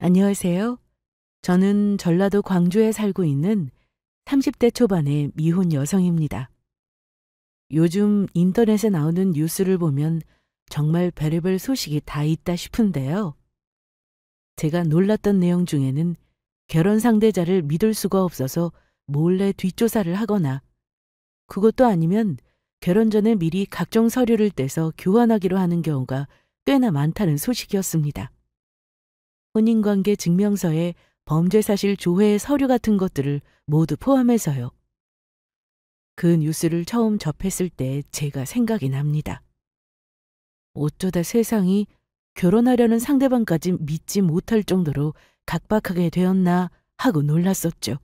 안녕하세요. 저는 전라도 광주에 살고 있는 30대 초반의 미혼 여성입니다. 요즘 인터넷에 나오는 뉴스를 보면 정말 별의별 소식이 다 있다 싶은데요. 제가 놀랐던 내용 중에는 결혼 상대자를 믿을 수가 없어서 몰래 뒷조사를 하거나, 그것도 아니면 결혼 전에 미리 각종 서류를 떼서 교환하기로 하는 경우가 꽤나 많다는 소식이었습니다. 혼인관계 증명서에 범죄사실 조회 서류 같은 것들을 모두 포함해서요. 그 뉴스를 처음 접했을 때 제가 생각이 납니다. 어쩌다 세상이 결혼하려는 상대방까지 믿지 못할 정도로 각박하게 되었나 하고 놀랐었죠.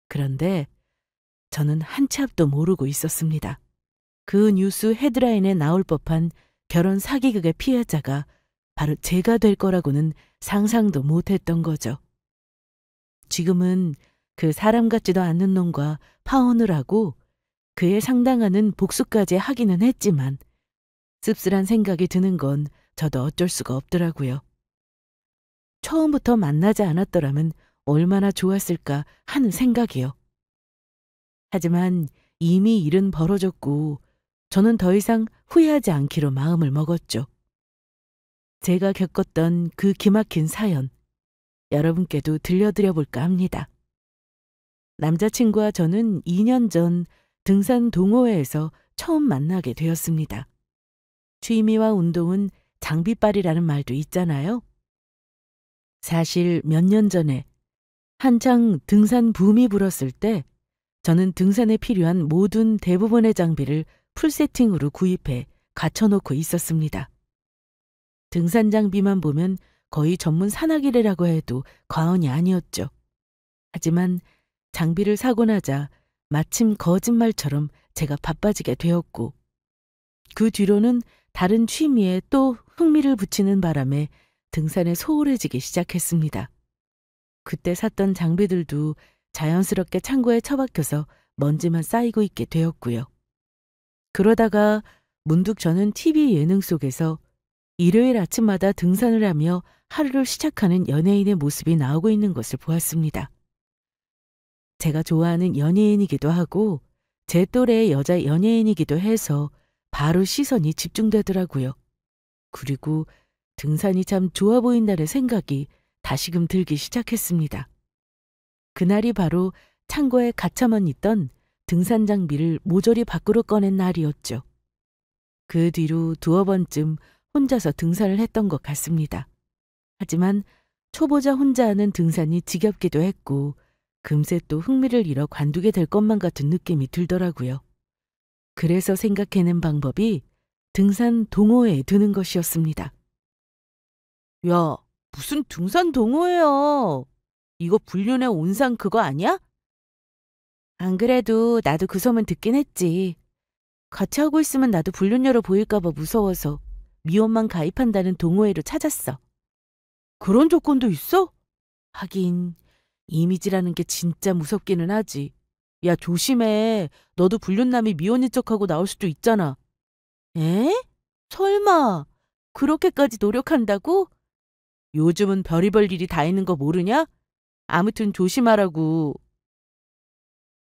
그런데 저는 한치 앞도 모르고 있었습니다. 그 뉴스 헤드라인에 나올 법한 결혼 사기극의 피해자가 바로 제가 될 거라고는 상상도 못했던 거죠. 지금은 그 사람 같지도 않는 놈과 파혼을 하고 그에 상당하는 복수까지 하기는 했지만 씁쓸한 생각이 드는 건 저도 어쩔 수가 없더라고요. 처음부터 만나지 않았더라면 얼마나 좋았을까 하는 생각이요. 하지만 이미 일은 벌어졌고 저는 더 이상 후회하지 않기로 마음을 먹었죠. 제가 겪었던 그 기막힌 사연, 여러분께도 들려드려 볼까 합니다. 남자친구와 저는 2년 전 등산 동호회에서 처음 만나게 되었습니다. 취미와 운동은 장비빨이라는 말도 있잖아요. 사실 몇 년 전에 한창 등산 붐이 불었을 때 저는 등산에 필요한 모든 대부분의 장비를 풀세팅으로 구입해 갖춰놓고 있었습니다. 등산 장비만 보면 거의 전문 산악인이라고 해도 과언이 아니었죠. 하지만 장비를 사고 나자 마침 거짓말처럼 제가 바빠지게 되었고, 그 뒤로는 다른 취미에 또 흥미를 붙이는 바람에 등산에 소홀해지기 시작했습니다. 그때 샀던 장비들도 자연스럽게 창고에 처박혀서 먼지만 쌓이고 있게 되었고요. 그러다가 문득 저는 TV 예능 속에서 일요일 아침마다 등산을 하며 하루를 시작하는 연예인의 모습이 나오고 있는 것을 보았습니다. 제가 좋아하는 연예인이기도 하고 제 또래의 여자 연예인이기도 해서 바로 시선이 집중되더라고요. 그리고 등산이 참 좋아 보인다는 생각이 다시금 들기 시작했습니다. 그날이 바로 창고에 갇혀만 있던 등산 장비를 모조리 밖으로 꺼낸 날이었죠. 그 뒤로 두어 번쯤 혼자서 등산을 했던 것 같습니다. 하지만 초보자 혼자 하는 등산이 지겹기도 했고 금세 또 흥미를 잃어 관두게 될 것만 같은 느낌이 들더라고요. 그래서 생각해낸 방법이 등산 동호회에 드는 것이었습니다. 야, 무슨 등산 동호회야? 이거 불륜의 온상 그거 아니야? 안 그래도 나도 그 소문 듣긴 했지. 같이 하고 있으면 나도 불륜녀로 보일까봐 무서워서 미혼만 가입한다는 동호회로 찾았어. 그런 조건도 있어? 하긴 이미지라는 게 진짜 무섭기는 하지. 야, 조심해. 너도 불륜남이 미혼인 척하고 나올 수도 있잖아. 에? 설마 그렇게까지 노력한다고? 요즘은 별의별 일이 다 있는 거 모르냐? 아무튼 조심하라고.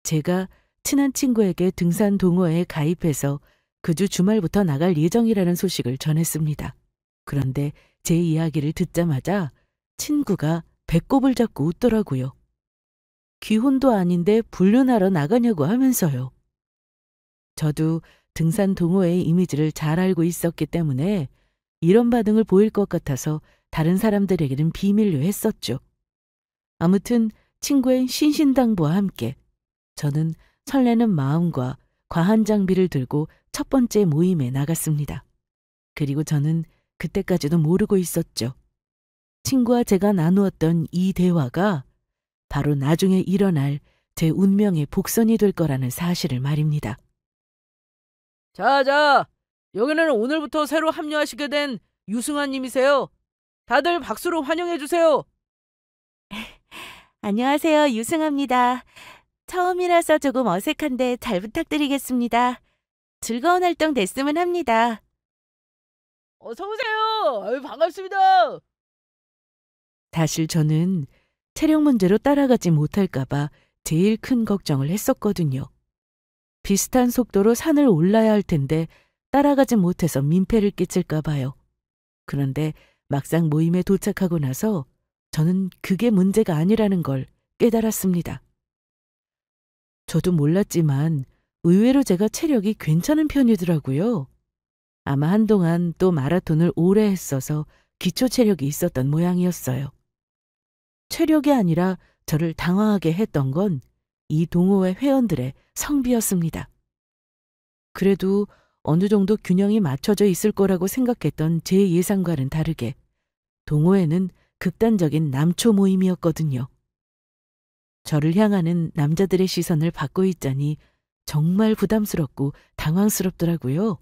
제가 친한 친구에게 등산 동호회에 가입해서 그 주 주말부터 나갈 예정이라는 소식을 전했습니다. 그런데 제 이야기를 듣자마자 친구가 배꼽을 잡고 웃더라고요. 귀혼도 아닌데 불륜하러 나가냐고 하면서요. 저도 등산 동호회의 이미지를 잘 알고 있었기 때문에 이런 반응을 보일 것 같아서 다른 사람들에게는 비밀로 했었죠. 아무튼 친구의 신신당부와 함께 저는 설레는 마음과 과한 장비를 들고 첫 번째 모임에 나갔습니다. 그리고 저는 그때까지도 모르고 있었죠. 친구와 제가 나누었던 이 대화가 바로 나중에 일어날 제 운명의 복선이 될 거라는 사실을 말입니다. 자, 여기는 오늘부터 새로 합류하시게 된 유승환 님이세요. 다들 박수로 환영해 주세요. 안녕하세요. 유승아입니다. 처음이라서 조금 어색한데 잘 부탁드리겠습니다. 즐거운 활동 됐으면 합니다. 어서 오세요. 아유, 반갑습니다. 사실 저는 체력 문제로 따라가지 못할까봐 제일 큰 걱정을 했었거든요. 비슷한 속도로 산을 올라야 할 텐데 따라가지 못해서 민폐를 끼칠까 봐요. 그런데 막상 모임에 도착하고 나서 저는 그게 문제가 아니라는 걸 깨달았습니다. 저도 몰랐지만 의외로 제가 체력이 괜찮은 편이더라고요. 아마 한동안 또 마라톤을 오래 했어서 기초 체력이 있었던 모양이었어요. 체력이 아니라 저를 당황하게 했던 건 이 동호회 회원들의 성비였습니다. 그래도 어느 정도 균형이 맞춰져 있을 거라고 생각했던 제 예상과는 다르게 동호회는 극단적인 남초 모임이었거든요. 저를 향하는 남자들의 시선을 받고 있자니 정말 부담스럽고 당황스럽더라고요.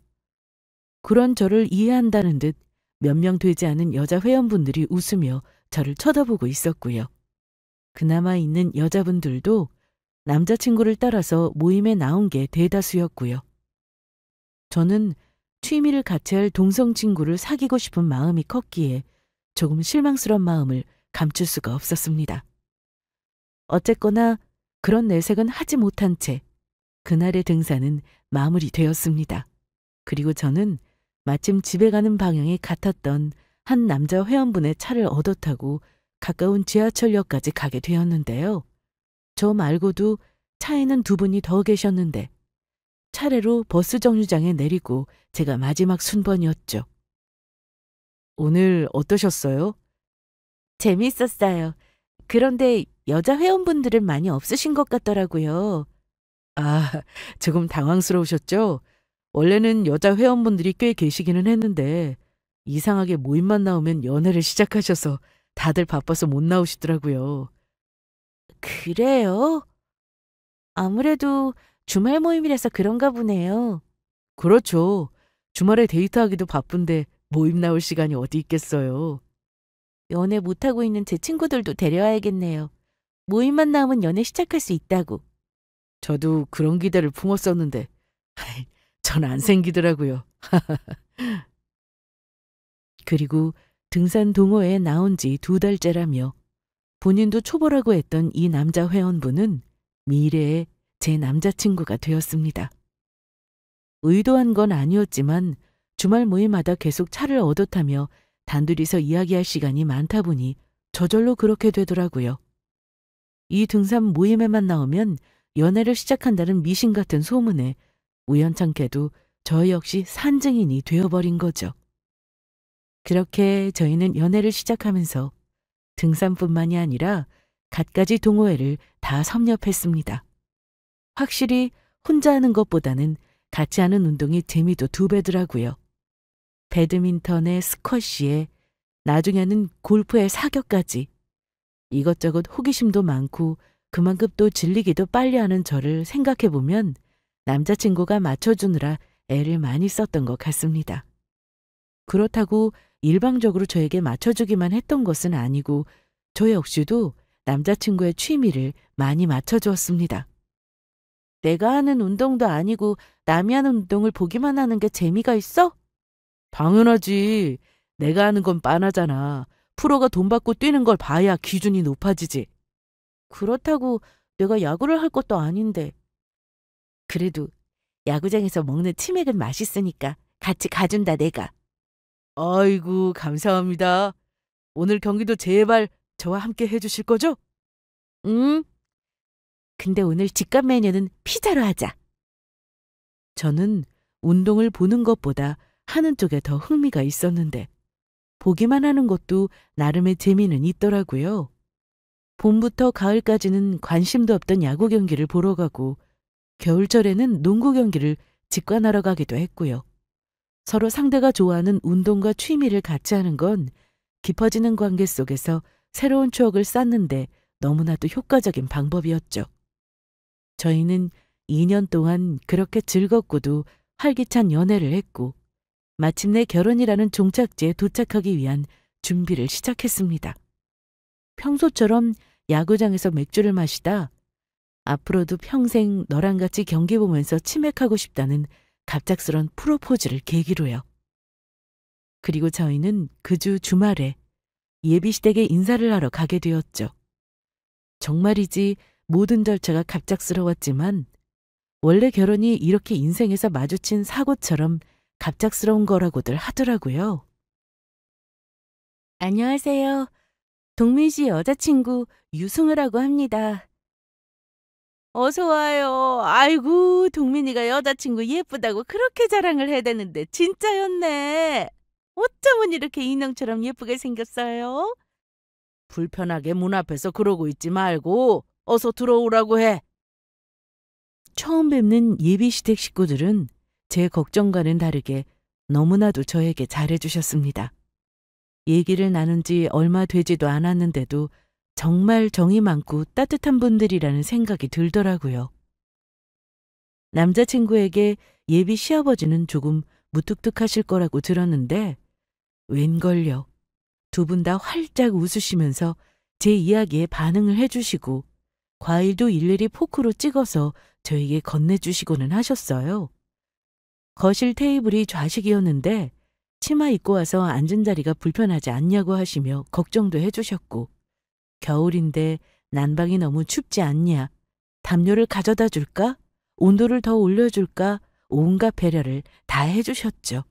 그런 저를 이해한다는 듯 몇 명 되지 않은 여자 회원분들이 웃으며 저를 쳐다보고 있었고요. 그나마 있는 여자분들도 남자친구를 따라서 모임에 나온 게 대다수였고요. 저는 취미를 같이 할 동성 친구를 사귀고 싶은 마음이 컸기에 조금 실망스러운 마음을 감출 수가 없었습니다. 어쨌거나 그런 내색은 하지 못한 채 그날의 등산은 마무리되었습니다. 그리고 저는 마침 집에 가는 방향이 같았던 한 남자 회원분의 차를 얻어 타고 가까운 지하철역까지 가게 되었는데요. 저 말고도 차에는 두 분이 더 계셨는데 차례로 버스 정류장에 내리고 제가 마지막 순번이었죠. 오늘 어떠셨어요? 재미있었어요. 그런데 여자 회원분들은 많이 없으신 것 같더라고요. 아, 조금 당황스러우셨죠? 원래는 여자 회원분들이 꽤 계시기는 했는데 이상하게 모임만 나오면 연애를 시작하셔서 다들 바빠서 못 나오시더라고요. 그래요? 아무래도 주말 모임이라서 그런가 보네요. 그렇죠. 주말에 데이트하기도 바쁜데 모임 나올 시간이 어디 있겠어요. 연애 못하고 있는 제 친구들도 데려와야겠네요. 모임만 나오면 연애 시작할 수 있다고. 저도 그런 기대를 품었었는데 전 안 생기더라고요. 그리고 등산 동호회에 나온 지 2달째라며 본인도 초보라고 했던 이 남자 회원분은 미래의 제 남자친구가 되었습니다. 의도한 건 아니었지만 주말 모임마다 계속 차를 얻어 타며 단둘이서 이야기할 시간이 많다 보니 저절로 그렇게 되더라고요. 이 등산 모임에만 나오면 연애를 시작한다는 미신 같은 소문에 우연찮게도 저 역시 산증인이 되어버린 거죠. 그렇게 저희는 연애를 시작하면서 등산뿐만이 아니라 갖가지 동호회를 다 섭렵했습니다. 확실히 혼자 하는 것보다는 같이 하는 운동이 재미도 2배더라고요. 배드민턴에 스쿼시에 나중에는 골프에 사격까지 이것저것 호기심도 많고 그만큼 또 질리기도 빨리 하는 저를 생각해보면 남자친구가 맞춰주느라 애를 많이 썼던 것 같습니다. 그렇다고 일방적으로 저에게 맞춰주기만 했던 것은 아니고 저 역시도 남자친구의 취미를 많이 맞춰주었습니다. 내가 하는 운동도 아니고 남이 하는 운동을 보기만 하는 게 재미가 있어? 당연하지. 내가 하는 건 빤하잖아. 프로가 돈 받고 뛰는 걸 봐야 기준이 높아지지. 그렇다고 내가 야구를 할 것도 아닌데. 그래도 야구장에서 먹는 치맥은 맛있으니까 같이 가준다 내가. 아이고 감사합니다. 오늘 경기도 제발 저와 함께 해주실 거죠? 응. 근데 오늘 직관 메뉴는 피자로 하자. 저는 운동을 보는 것보다 하는 쪽에 더 흥미가 있었는데 보기만 하는 것도 나름의 재미는 있더라고요. 봄부터 가을까지는 관심도 없던 야구 경기를 보러 가고 겨울철에는 농구 경기를 직관하러 가기도 했고요. 서로 상대가 좋아하는 운동과 취미를 같이 하는 건 깊어지는 관계 속에서 새로운 추억을 쌓는데 너무나도 효과적인 방법이었죠. 저희는 2년 동안 그렇게 즐겁고도 활기찬 연애를 했고 마침내 결혼이라는 종착지에 도착하기 위한 준비를 시작했습니다. 평소처럼 야구장에서 맥주를 마시다 앞으로도 평생 너랑 같이 경기 보면서 치맥하고 싶다는 갑작스런 프로포즈를 계기로요. 그리고 저희는 그 주 주말에 예비시댁에 인사를 하러 가게 되었죠. 정말이지 모든 절차가 갑작스러웠지만 원래 결혼이 이렇게 인생에서 마주친 사고처럼 갑작스러운 거라고들 하더라고요. 안녕하세요. 동민 씨 여자친구 유승우라고 합니다. 어서 와요. 아이고, 동민이가 여자친구 예쁘다고 그렇게 자랑을 해대는데 진짜였네. 어쩌면 이렇게 인형처럼 예쁘게 생겼어요? 불편하게 문 앞에서 그러고 있지 말고 어서 들어오라고 해. 처음 뵙는 예비시댁 식구들은 제 걱정과는 다르게 너무나도 저에게 잘해주셨습니다. 얘기를 나눈 지 얼마 되지도 않았는데도 정말 정이 많고 따뜻한 분들이라는 생각이 들더라고요. 남자친구에게 예비 시아버지는 조금 무뚝뚝하실 거라고 들었는데 웬걸요. 두 분 다 활짝 웃으시면서 제 이야기에 반응을 해주시고 과일도 일일이 포크로 찍어서 저에게 건네주시고는 하셨어요. 거실 테이블이 좌식이었는데 치마 입고 와서 앉은 자리가 불편하지 않냐고 하시며 걱정도 해주셨고 겨울인데 난방이 너무 춥지 않냐, 담요를 가져다 줄까, 온도를 더 올려줄까 온갖 배려를 다 해주셨죠.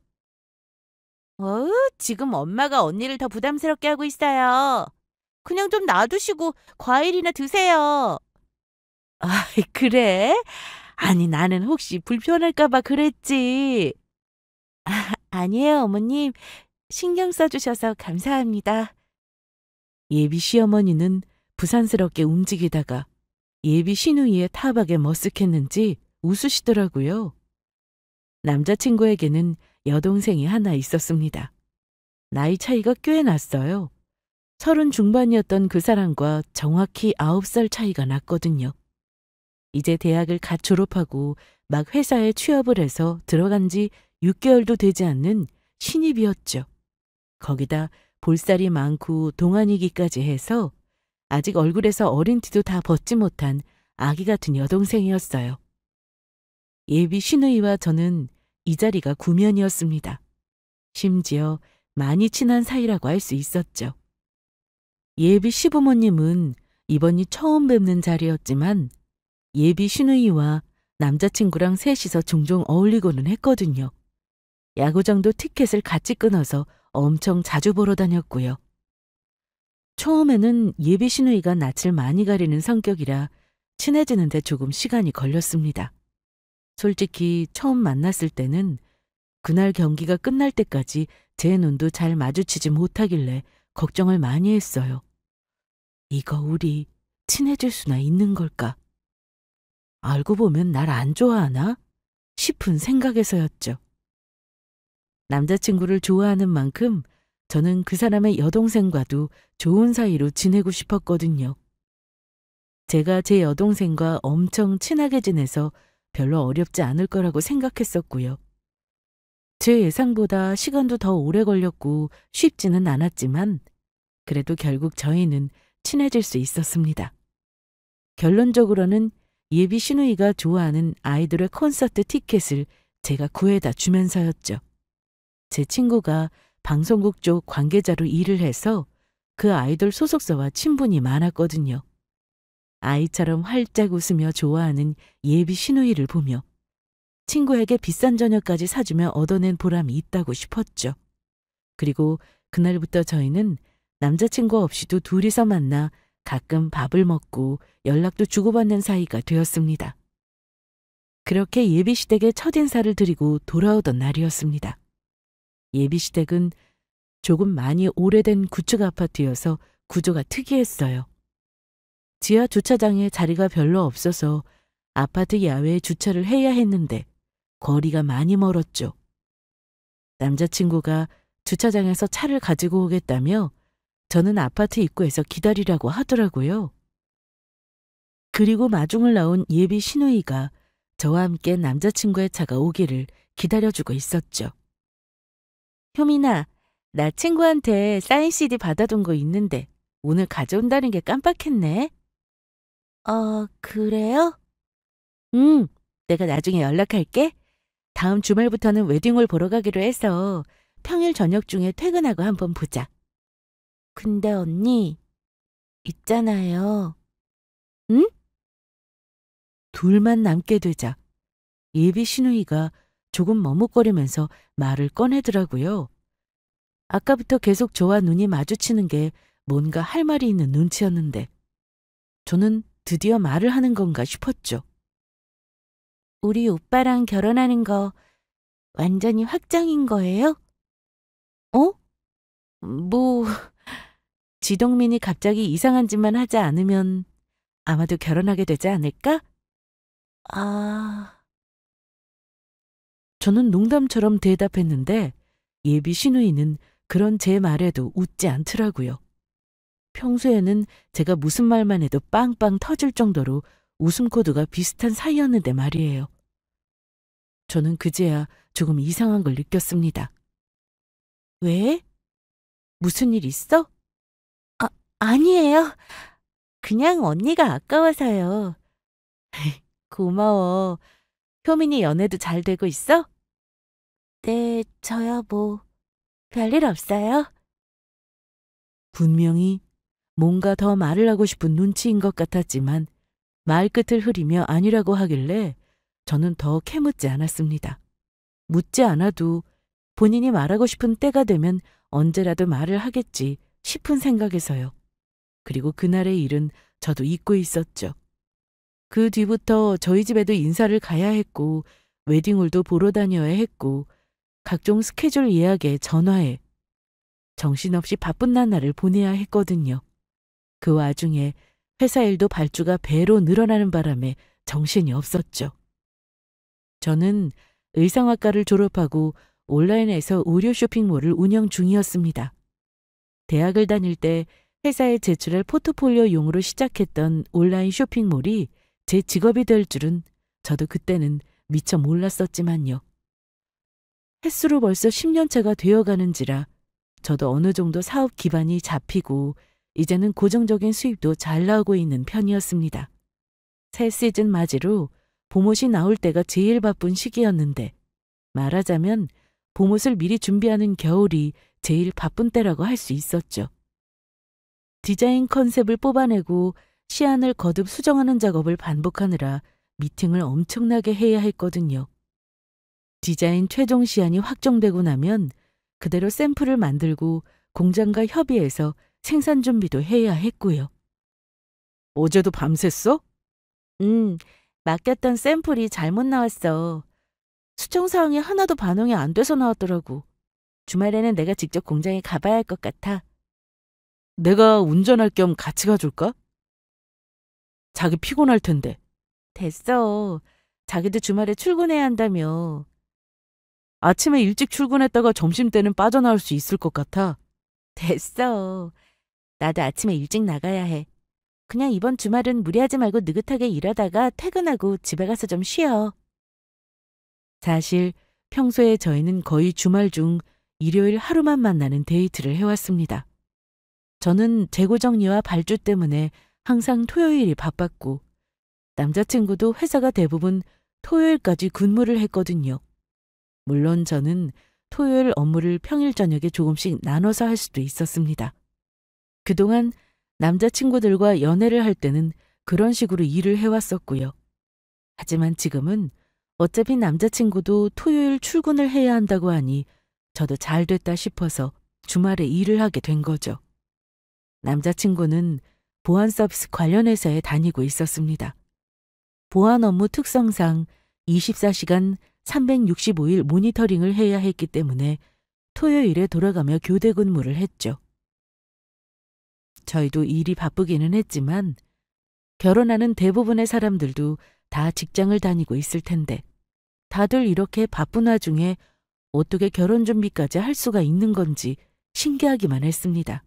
지금 엄마가 언니를 더 부담스럽게 하고 있어요. 그냥 좀 놔두시고 과일이나 드세요. 아, 그래? 아니, 나는 혹시 불편할까 봐 그랬지. 아니에요, 어머님. 신경 써주셔서 감사합니다. 예비 시어머니는 부산스럽게 움직이다가 예비 시누이의 타박에 머쓱했는지 웃으시더라고요. 남자친구에게는 여동생이 하나 있었습니다. 나이 차이가 꽤 났어요. 30 중반이었던 그 사람과 정확히 9살 차이가 났거든요. 이제 대학을 갓 졸업하고 막 회사에 취업을 해서 들어간 지 6개월도 되지 않는 신입이었죠. 거기다 볼살이 많고 동안이기까지 해서 아직 얼굴에서 어린 티도 다 벗지 못한 아기 같은 여동생이었어요. 예비 시누이와 저는 이 자리가 구면이었습니다. 심지어 많이 친한 사이라고 할 수 있었죠. 예비 시부모님은 이번이 처음 뵙는 자리였지만 예비 시누이와 남자친구랑 셋이서 종종 어울리고는 했거든요. 야구장도 티켓을 같이 끊어서 엄청 자주 보러 다녔고요. 처음에는 예비 시누이가 낯을 많이 가리는 성격이라 친해지는데 조금 시간이 걸렸습니다. 솔직히 처음 만났을 때는 그날 경기가 끝날 때까지 제 눈도 잘 마주치지 못하길래 걱정을 많이 했어요. 이거 우리 친해질 수나 있는 걸까? 알고 보면 날 안 좋아하나? 싶은 생각에서였죠. 남자친구를 좋아하는 만큼 저는 그 사람의 여동생과도 좋은 사이로 지내고 싶었거든요. 제가 제 여동생과 엄청 친하게 지내서 별로 어렵지 않을 거라고 생각했었고요. 제 예상보다 시간도 더 오래 걸렸고 쉽지는 않았지만 그래도 결국 저희는 친해질 수 있었습니다. 결론적으로는 예비 시누이가 좋아하는 아이돌의 콘서트 티켓을 제가 구해다 주면서였죠. 제 친구가 방송국 쪽 관계자로 일을 해서 그 아이돌 소속사와 친분이 많았거든요. 아이처럼 활짝 웃으며 좋아하는 예비 시누이를 보며 친구에게 비싼 저녁까지 사주며 얻어낸 보람이 있다고 싶었죠. 그리고 그날부터 저희는 남자친구 없이도 둘이서 만나 가끔 밥을 먹고 연락도 주고받는 사이가 되었습니다. 그렇게 예비시댁에 첫인사를 드리고 돌아오던 날이었습니다. 예비시댁은 조금 많이 오래된 구축 아파트여서 구조가 특이했어요. 지하 주차장에 자리가 별로 없어서 아파트 야외에 주차를 해야 했는데 거리가 많이 멀었죠. 남자친구가 주차장에서 차를 가지고 오겠다며 저는 아파트 입구에서 기다리라고 하더라고요. 그리고 마중을 나온 예비 시누이가 저와 함께 남자친구의 차가 오기를 기다려주고 있었죠. 효민아, 나 친구한테 사인 CD 받아둔 거 있는데 오늘 가져온다는 게 깜빡했네. 그래요? 응, 내가 나중에 연락할게. 다음 주말부터는 웨딩홀 보러 가기로 해서 평일 저녁 중에 퇴근하고 한번 보자. 근데 언니, 있잖아요. 응? 둘만 남게 되자 예비 시누이가 조금 머뭇거리면서 말을 꺼내더라고요. 아까부터 계속 저와 눈이 마주치는 게 뭔가 할 말이 있는 눈치였는데 저는 드디어 말을 하는 건가 싶었죠. 우리 오빠랑 결혼하는 거 완전히 확정인 거예요? 어? 뭐 지동민이 갑자기 이상한 짓만 하지 않으면 아마도 결혼하게 되지 않을까? 아, 저는 농담처럼 대답했는데 예비 시누이는 그런 제 말에도 웃지 않더라고요. 평소에는 제가 무슨 말만 해도 빵빵 터질 정도로 웃음 코드가 비슷한 사이였는데 말이에요. 저는 그제야 조금 이상한 걸 느꼈습니다. 왜? 무슨 일 있어? 아, 아니에요. 그냥 언니가 아까워서요. 고마워. 효민이 연애도 잘 되고 있어? 네, 저야 뭐, 별일 없어요. 분명히 뭔가 더 말을 하고 싶은 눈치인 것 같았지만 말끝을 흐리며 아니라고 하길래 저는 더 캐묻지 않았습니다. 묻지 않아도 본인이 말하고 싶은 때가 되면 언제라도 말을 하겠지 싶은 생각에서요. 그리고 그날의 일은 저도 잊고 있었죠. 그 뒤부터 저희 집에도 인사를 가야 했고 웨딩홀도 보러 다녀야 했고 각종 스케줄 예약에 전화해 정신없이 바쁜 나날을 보내야 했거든요. 그 와중에 회사 일도 발주가 배로 늘어나는 바람에 정신이 없었죠. 저는 의상학과를 졸업하고 온라인에서 의류 쇼핑몰을 운영 중이었습니다. 대학을 다닐 때 회사에 제출할 포트폴리오용으로 시작했던 온라인 쇼핑몰이 제 직업이 될 줄은 저도 그때는 미처 몰랐었지만요. 횟수로 벌써 10년차가 되어가는지라 저도 어느 정도 사업 기반이 잡히고 이제는 고정적인 수입도 잘 나오고 있는 편이었습니다. 새 시즌 맞이로 봄옷이 나올 때가 제일 바쁜 시기였는데 말하자면 봄옷을 미리 준비하는 겨울이 제일 바쁜 때라고 할 수 있었죠. 디자인 컨셉을 뽑아내고 시안을 거듭 수정하는 작업을 반복하느라 미팅을 엄청나게 해야 했거든요. 디자인 최종 시안이 확정되고 나면 그대로 샘플을 만들고 공장과 협의해서 생산 준비도 해야 했고요. 어제도 밤샜어? 맡겼던 샘플이 잘못 나왔어. 수정 사항이 하나도 반영이 안 돼서 나왔더라고. 주말에는 내가 직접 공장에 가봐야 할 것 같아. 내가 운전할 겸 같이 가줄까? 자기 피곤할 텐데. 됐어. 자기도 주말에 출근해야 한다며. 아침에 일찍 출근했다가 점심때는 빠져나올 수 있을 것 같아. 됐어. 나도 아침에 일찍 나가야 해. 그냥 이번 주말은 무리하지 말고 느긋하게 일하다가 퇴근하고 집에 가서 좀 쉬어. 사실 평소에 저희는 거의 주말 중 일요일 하루만 만나는 데이트를 해왔습니다. 저는 재고 정리와 발주 때문에 항상 토요일이 바빴고 남자친구도 회사가 대부분 토요일까지 근무를 했거든요. 물론 저는 토요일 업무를 평일 저녁에 조금씩 나눠서 할 수도 있었습니다. 그동안 남자친구들과 연애를 할 때는 그런 식으로 일을 해왔었고요. 하지만 지금은 어차피 남자친구도 토요일 출근을 해야 한다고 하니 저도 잘 됐다 싶어서 주말에 일을 하게 된 거죠. 남자친구는 보안 서비스 관련 회사에 다니고 있었습니다. 보안 업무 특성상 24시간 365일 모니터링을 해야 했기 때문에 토요일에 돌아가며 교대 근무를 했죠. 저희도 일이 바쁘기는 했지만 결혼하는 대부분의 사람들도 다 직장을 다니고 있을 텐데 다들 이렇게 바쁜 와중에 어떻게 결혼 준비까지 할 수가 있는 건지 신기하기만 했습니다.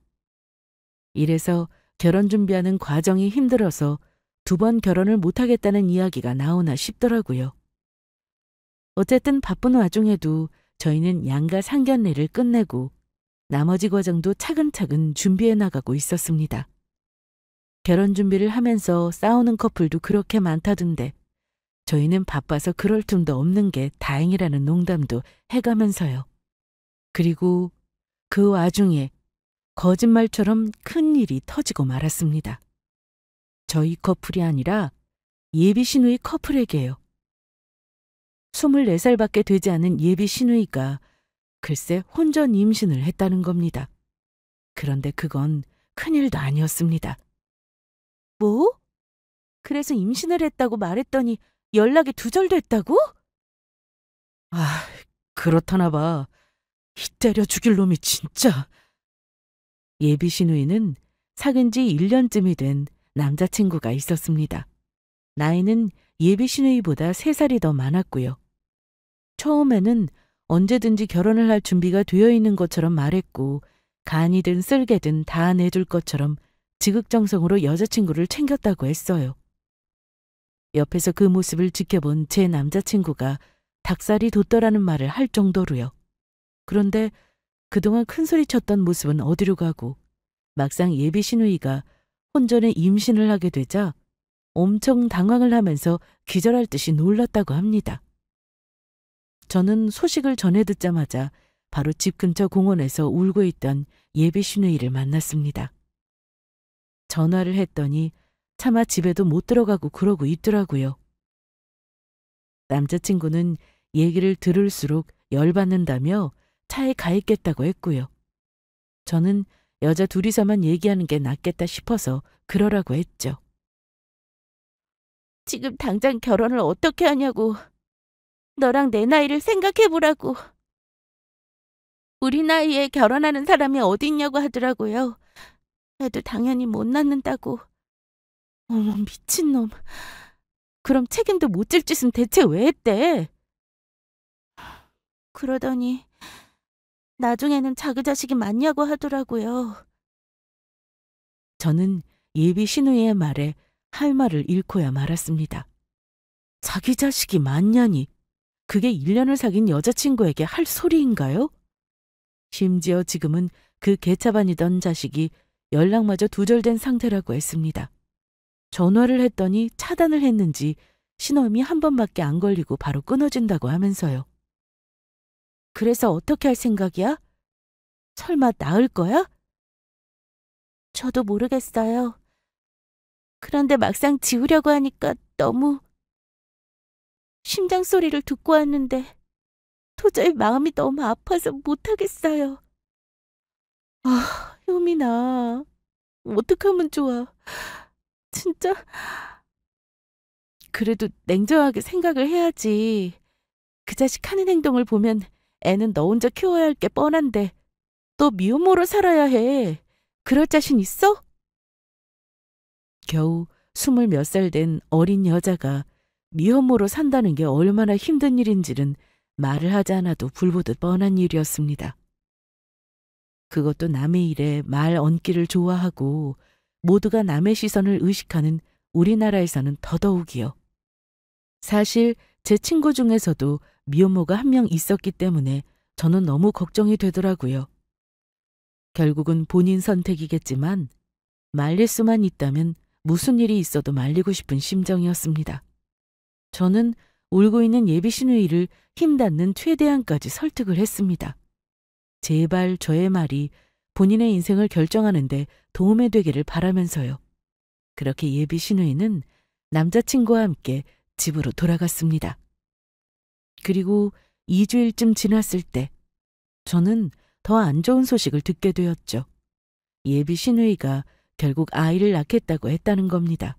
이래서 결혼 준비하는 과정이 힘들어서 2번 결혼을 못하겠다는 이야기가 나오나 싶더라고요. 어쨌든 바쁜 와중에도 저희는 양가 상견례를 끝내고 나머지 과정도 차근차근 준비해 나가고 있었습니다. 결혼 준비를 하면서 싸우는 커플도 그렇게 많다던데 저희는 바빠서 그럴 틈도 없는 게 다행이라는 농담도 해가면서요. 그리고 그 와중에 거짓말처럼 큰 일이 터지고 말았습니다. 저희 커플이 아니라 예비 시누이 커플에게요. 24살밖에 되지 않은 예비 시누이가 글쎄 혼전 임신을 했다는 겁니다. 그런데 그건 큰일도 아니었습니다. 뭐? 그래서 임신을 했다고 말했더니 연락이 두절됐다고? 아, 그렇다나 봐. 이 때려 죽일 놈이 진짜. 예비 시누이는 사귄 지 1년쯤이 된 남자친구가 있었습니다. 나이는 예비 시누이보다 3살이 더 많았고요. 처음에는 언제든지 결혼을 할 준비가 되어 있는 것처럼 말했고 간이든 쓸개든 다 내줄 것처럼 지극정성으로 여자친구를 챙겼다고 했어요. 옆에서 그 모습을 지켜본 제 남자친구가 닭살이 돋더라는 말을 할 정도로요. 그런데 그동안 큰소리쳤던 모습은 어디로 가고 막상 예비 시누이가 혼전에 임신을 하게 되자 엄청 당황을 하면서 기절할 듯이 놀랐다고 합니다. 저는 소식을 전해 듣자마자 바로 집 근처 공원에서 울고 있던 예비 시누이를 만났습니다. 전화를 했더니 차마 집에도 못 들어가고 그러고 있더라고요. 남자친구는 얘기를 들을수록 열받는다며 차에 가 있겠다고 했고요. 저는 여자 둘이서만 얘기하는 게 낫겠다 싶어서 그러라고 했죠. 지금 당장 결혼을 어떻게 하냐고. 너랑 내 나이를 생각해보라고. 우리 나이에 결혼하는 사람이 어디 있냐고 하더라고요. 애도 당연히 못 낳는다고. 어머, 미친놈. 그럼 책임도 못 질 짓은 대체 왜 했대? 그러더니 나중에는 자기 자식이 맞냐고 하더라고요. 저는 예비 시누이의 말에 할 말을 잃고야 말았습니다. 자기 자식이 맞냐니 그게 1년을 사귄 여자친구에게 할 소리인가요? 심지어 지금은 그 개차반이던 자식이 연락마저 두절된 상태라고 했습니다. 전화를 했더니 차단을 했는지 신호음이 한 번밖에 안 걸리고 바로 끊어진다고 하면서요. 그래서 어떻게 할 생각이야? 설마 나을 거야? 저도 모르겠어요. 그런데 막상 지우려고 하니까 너무 심장 소리를 듣고 왔는데 도저히 마음이 너무 아파서 못하겠어요. 아, 효민아. 어떡하면 좋아. 진짜. 그래도 냉정하게 생각을 해야지. 그 자식 하는 행동을 보면 애는 너 혼자 키워야 할 게 뻔한데 너 미혼모로 살아야 해. 그럴 자신 있어? 겨우 20 몇 살 된 어린 여자가 미혼모로 산다는 게 얼마나 힘든 일인지는 말을 하지 않아도 불보듯 뻔한 일이었습니다. 그것도 남의 일에 말 얹기를 좋아하고 모두가 남의 시선을 의식하는 우리나라에서는 더더욱이요. 사실 제 친구 중에서도 미혼모가 한 명 있었기 때문에 저는 너무 걱정이 되더라고요. 결국은 본인 선택이겠지만 말릴 수만 있다면 무슨 일이 있어도 말리고 싶은 심정이었습니다. 저는 울고 있는 예비 시누이를 힘닿는 최대한까지 설득을 했습니다. 제발 저의 말이 본인의 인생을 결정하는데 도움이 되기를 바라면서요. 그렇게 예비 시누이는 남자친구와 함께 집으로 돌아갔습니다. 그리고 2주일쯤 지났을 때 저는 더 안 좋은 소식을 듣게 되었죠. 예비 시누이가 결국 아이를 낳겠다고 했다는 겁니다.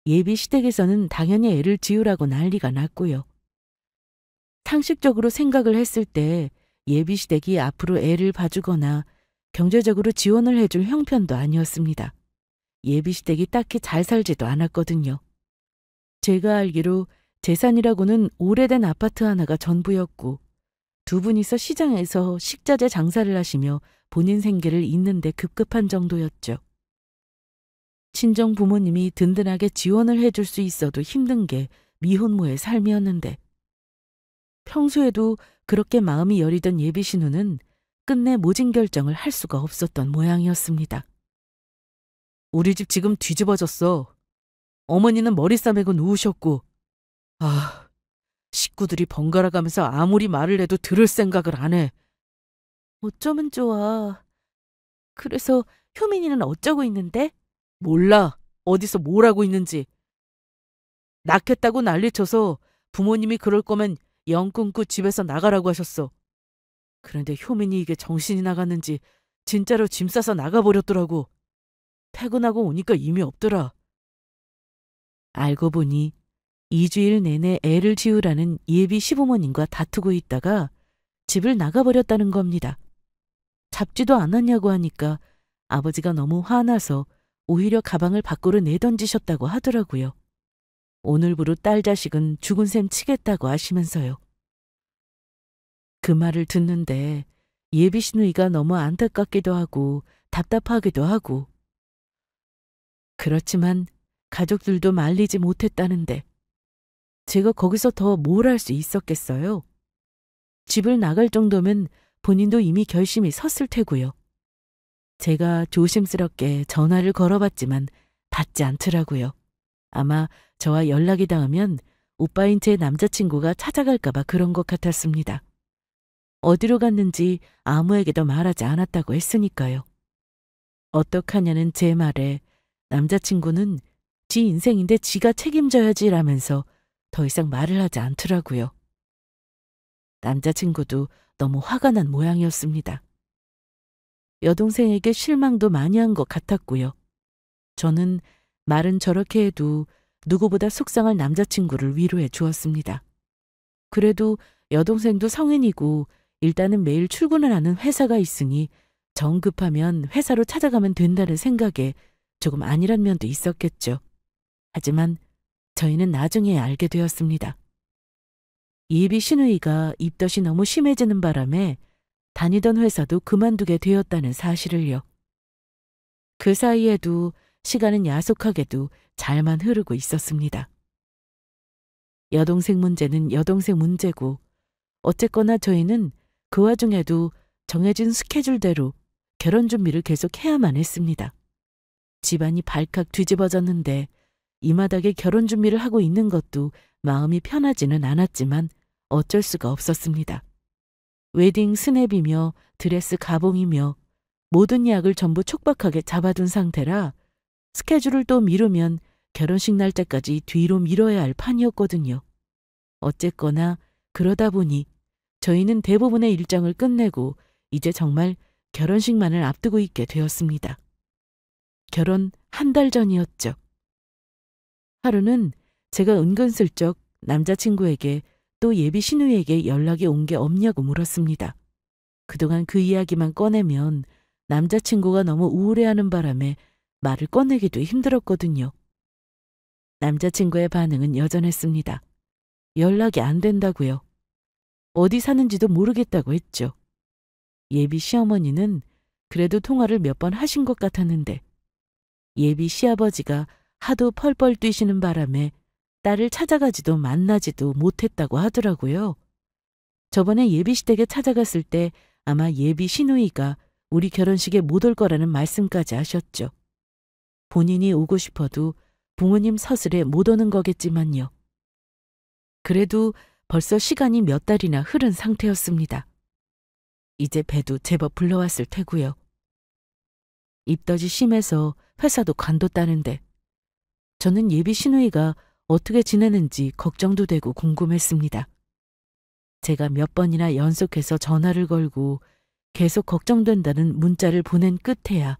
예비 시댁에서는 당연히 애를 지우라고 난리가 났고요. 상식적으로 생각을 했을 때 예비 시댁이 앞으로 애를 봐주거나 경제적으로 지원을 해줄 형편도 아니었습니다. 예비 시댁이 딱히 잘 살지도 않았거든요. 제가 알기로 재산이라고는 오래된 아파트 하나가 전부였고 2분이서 시장에서 식자재 장사를 하시며 본인 생계를 잇는 데 급급한 정도였죠. 친정 부모님이 든든하게 지원을 해줄 수 있어도 힘든 게 미혼모의 삶이었는데 평소에도 그렇게 마음이 여리던 예비 신우는 끝내 모진 결정을 할 수가 없었던 모양이었습니다. 우리 집 지금 뒤집어졌어. 어머니는 머리 싸매고 누우셨고 식구들이 번갈아 가면서 아무리 말을 해도 들을 생각을 안 해. 어쩌면 좋아. 그래서 효민이는 어쩌고 있는데? 몰라. 어디서 뭘 하고 있는지. 낳겠다고 난리쳐서 부모님이 그럴 거면 영 끊고 집에서 나가라고 하셨어. 그런데 효민이 이게 정신이 나갔는지 진짜로 짐 싸서 나가버렸더라고. 퇴근하고 오니까 이미 없더라. 알고 보니 2주일 내내 애를 지우라는 예비 시부모님과 다투고 있다가 집을 나가버렸다는 겁니다. 잡지도 않았냐고 하니까 아버지가 너무 화나서 오히려 가방을 밖으로 내던지셨다고 하더라고요. 오늘부로 딸 자식은 죽은 셈 치겠다고 하시면서요. 그 말을 듣는데 예비 시누이가 너무 안타깝기도 하고 답답하기도 하고, 그렇지만 가족들도 말리지 못했다는데 제가 거기서 더 뭘 할 수 있었겠어요? 집을 나갈 정도면 본인도 이미 결심이 섰을 테고요. 제가 조심스럽게 전화를 걸어봤지만 받지 않더라고요. 아마 저와 연락이 닿으면 오빠인 제 남자친구가 찾아갈까봐 그런 것 같았습니다. 어디로 갔는지 아무에게도 말하지 않았다고 했으니까요. 어떡하냐는 제 말에 남자친구는 지 인생인데 지가 책임져야지라면서 더 이상 말을 하지 않더라고요. 남자친구도 너무 화가 난 모양이었습니다. 여동생에게 실망도 많이 한 것 같았고요. 저는 말은 저렇게 해도 누구보다 속상할 남자친구를 위로해 주었습니다. 그래도 여동생도 성인이고 일단은 매일 출근을 하는 회사가 있으니 정 급하면 회사로 찾아가면 된다는 생각에 조금 안일한 면도 있었겠죠. 하지만 저희는 나중에 알게 되었습니다. 예비 시누이가 입덧이 너무 심해지는 바람에 다니던 회사도 그만두게 되었다는 사실을요. 그 사이에도 시간은 야속하게도 잘만 흐르고 있었습니다. 여동생 문제는 여동생 문제고 어쨌거나 저희는 그 와중에도 정해진 스케줄대로 결혼 준비를 계속 해야만 했습니다. 집안이 발칵 뒤집어졌는데 이 마닥에 결혼 준비를 하고 있는 것도 마음이 편하지는 않았지만 어쩔 수가 없었습니다. 웨딩 스냅이며 드레스 가봉이며 모든 예약을 전부 촉박하게 잡아둔 상태라 스케줄을 또 미루면 결혼식 날짜까지 뒤로 미뤄야 할 판이었거든요. 어쨌거나 그러다 보니 저희는 대부분의 일정을 끝내고 이제 정말 결혼식만을 앞두고 있게 되었습니다. 결혼 한 달 전이었죠. 하루는 제가 은근슬쩍 남자친구에게 또 예비 시누이에게 연락이 온 게 없냐고 물었습니다. 그동안 그 이야기만 꺼내면 남자친구가 너무 우울해하는 바람에 말을 꺼내기도 힘들었거든요. 남자친구의 반응은 여전했습니다. 연락이 안 된다고요. 어디 사는지도 모르겠다고 했죠. 예비 시어머니는 그래도 통화를 몇 번 하신 것 같았는데 예비 시아버지가 하도 펄펄 뛰시는 바람에 딸을 찾아가지도 만나지도 못했다고 하더라고요. 저번에 예비 시댁에 찾아갔을 때 아마 예비 시누이가 우리 결혼식에 못 올 거라는 말씀까지 하셨죠. 본인이 오고 싶어도 부모님 서슬에 못 오는 거겠지만요. 그래도 벌써 시간이 몇 달이나 흐른 상태였습니다. 이제 배도 제법 불러왔을 테고요. 입덧이 심해서 회사도 관뒀다는데 저는 예비 시누이가 어떻게 지내는지 걱정도 되고 궁금했습니다. 제가 몇 번이나 연속해서 전화를 걸고 계속 걱정된다는 문자를 보낸 끝에야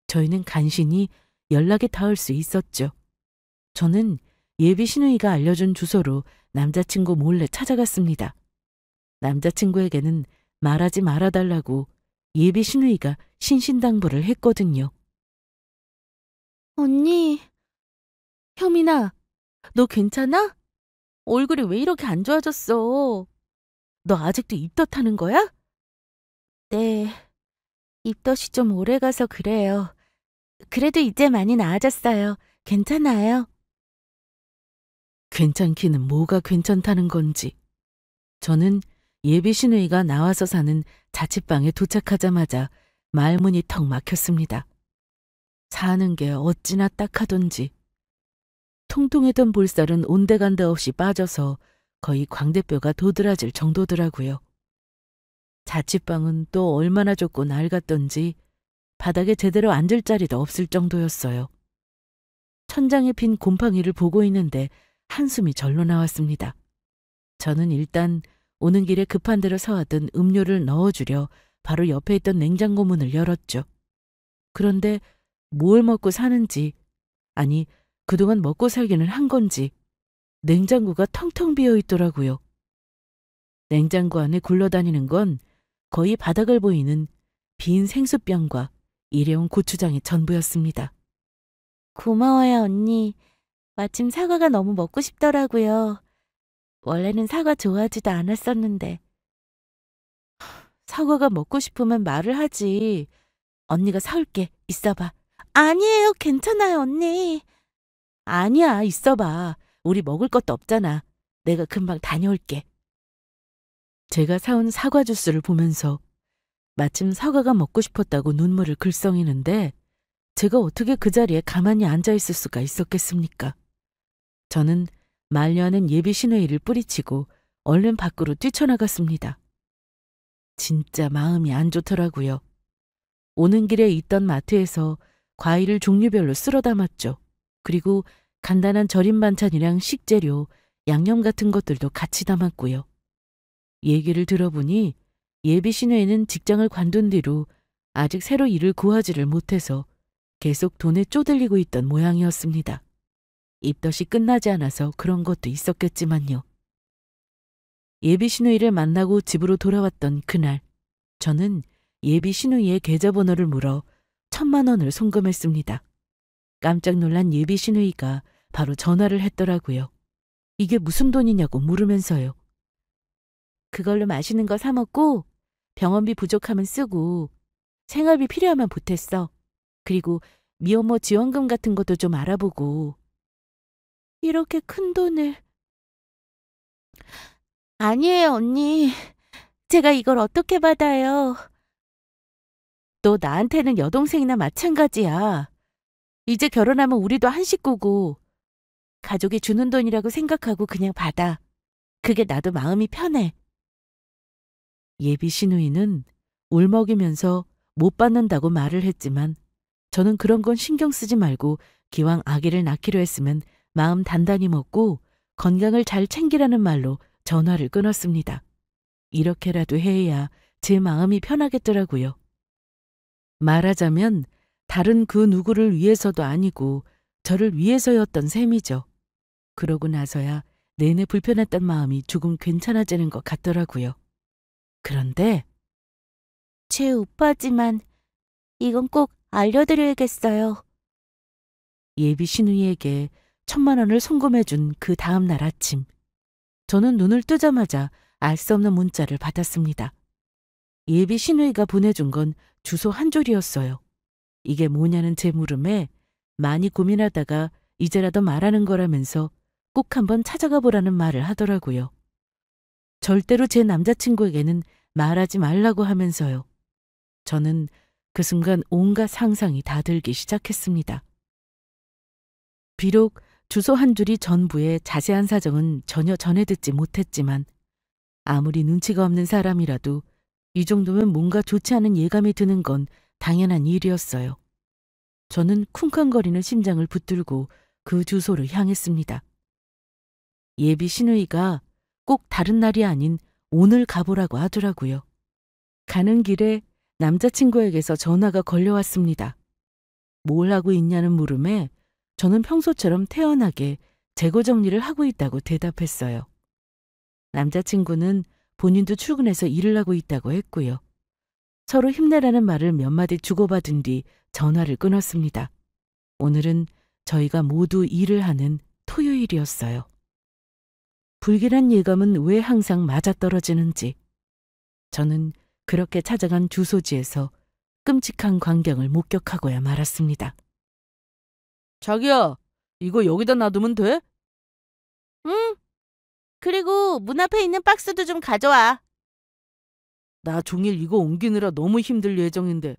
저희는 간신히 연락이 닿을 수 있었죠. 저는 예비 시누이가 알려준 주소로 남자친구 몰래 찾아갔습니다. 남자친구에게는 말하지 말아달라고 예비 시누이가 신신당부를 했거든요. 언니, 혐이나, 너 괜찮아? 얼굴이 왜 이렇게 안 좋아졌어? 너 아직도 입덧하는 거야? 네, 입덧이 좀 오래 가서 그래요. 그래도 이제 많이 나아졌어요. 괜찮아요. 괜찮기는 뭐가 괜찮다는 건지. 저는 예비 시누이가 나와서 사는 자취방에 도착하자마자 말문이 턱 막혔습니다. 사는 게 어찌나 딱하던지. 통통했던 볼살은 온데간데 없이 빠져서 거의 광대뼈가 도드라질 정도더라고요. 자취방은 또 얼마나 좁고 낡았던지 바닥에 제대로 앉을 자리도 없을 정도였어요. 천장에 빈 곰팡이를 보고 있는데 한숨이 절로 나왔습니다. 저는 일단 오는 길에 급한 대로 사왔던 음료를 넣어주려 바로 옆에 있던 냉장고 문을 열었죠. 그런데 뭘 먹고 사는지, 아니 그동안 먹고 살기는 한 건지 냉장고가 텅텅 비어 있더라고요. 냉장고 안에 굴러다니는 건 거의 바닥을 보이는 빈 생수병과 일회용 고추장이 전부였습니다. 고마워요, 언니. 마침 사과가 너무 먹고 싶더라고요. 원래는 사과 좋아하지도 않았었는데. 사과가 먹고 싶으면 말을 하지. 언니가 사올게. 있어봐. 아니에요, 괜찮아요, 언니. 아니야, 있어봐. 우리 먹을 것도 없잖아. 내가 금방 다녀올게. 제가 사온 사과 주스를 보면서 마침 사과가 먹고 싶었다고 눈물을 글썽이는데 제가 어떻게 그 자리에 가만히 앉아 있을 수가 있었겠습니까? 저는 만류하는 예비 신우이를 뿌리치고 얼른 밖으로 뛰쳐나갔습니다. 진짜 마음이 안 좋더라고요. 오는 길에 있던 마트에서 과일을 종류별로 쓸어 담았죠. 그리고 간단한 절임 반찬이랑 식재료, 양념 같은 것들도 같이 담았고요. 얘기를 들어보니 예비 신우이는 직장을 관둔 뒤로 아직 새로 일을 구하지를 못해서 계속 돈에 쪼들리고 있던 모양이었습니다. 입덧이 끝나지 않아서 그런 것도 있었겠지만요. 예비 신우이를 만나고 집으로 돌아왔던 그날, 저는 예비 신우이의 계좌번호를 물어 1,000만 원을 송금했습니다. 깜짝 놀란 예비 신우이가 바로 전화를 했더라고요. 이게 무슨 돈이냐고 물으면서요. 그걸로 맛있는 거 사 먹고 병원비 부족하면 쓰고 생활비 필요하면 보탰어. 그리고 미혼모 지원금 같은 것도 좀 알아보고. 이렇게 큰 돈을. 아니에요, 언니. 제가 이걸 어떻게 받아요? 너 나한테는 여동생이나 마찬가지야. 이제 결혼하면 우리도 한 식구고 가족이 주는 돈이라고 생각하고 그냥 받아. 그게 나도 마음이 편해. 예비 신우이는 울먹이면서 못 받는다고 말을 했지만 저는 그런 건 신경 쓰지 말고 기왕 아기를 낳기로 했으면 마음 단단히 먹고 건강을 잘 챙기라는 말로 전화를 끊었습니다. 이렇게라도 해야 제 마음이 편하겠더라고요. 말하자면 다른 그 누구를 위해서도 아니고 저를 위해서였던 셈이죠. 그러고 나서야 내내 불편했던 마음이 조금 괜찮아지는 것 같더라고요. 그런데 제 오빠지만 이건 꼭 알려드려야겠어요. 예비 신우이에게 1,000만 원을 송금해준 그 다음 날 아침, 저는 눈을 뜨자마자 알 수 없는 문자를 받았습니다. 예비 신우이가 보내준 건 주소 한 줄이었어요. 이게 뭐냐는 제 물음에 많이 고민하다가 이제라도 말하는 거라면서 꼭 한번 찾아가 보라는 말을 하더라고요. 절대로 제 남자친구에게는 말하지 말라고 하면서요. 저는 그 순간 온갖 상상이 다 들기 시작했습니다. 비록 주소 한 줄이 전부의 자세한 사정은 전혀 전해 듣지 못했지만 아무리 눈치가 없는 사람이라도 이 정도면 뭔가 좋지 않은 예감이 드는 건 당연한 일이었어요. 저는 쿵쾅거리는 심장을 붙들고 그 주소를 향했습니다. 예비 신우이가 꼭 다른 날이 아닌 오늘 가보라고 하더라고요. 가는 길에 남자친구에게서 전화가 걸려왔습니다. 뭘 하고 있냐는 물음에 저는 평소처럼 태연하게 재고 정리를 하고 있다고 대답했어요. 남자친구는 본인도 출근해서 일을 하고 있다고 했고요. 서로 힘내라는 말을 몇 마디 주고받은 뒤 전화를 끊었습니다. 오늘은 저희가 모두 일을 하는 토요일이었어요. 불길한 예감은 왜 항상 맞아떨어지는지. 저는 그렇게 찾아간 주소지에서 끔찍한 광경을 목격하고야 말았습니다. 자기야, 이거 여기다 놔두면 돼? 응. 그리고 문 앞에 있는 박스도 좀 가져와. 나 종일 이거 옮기느라 너무 힘들 예정인데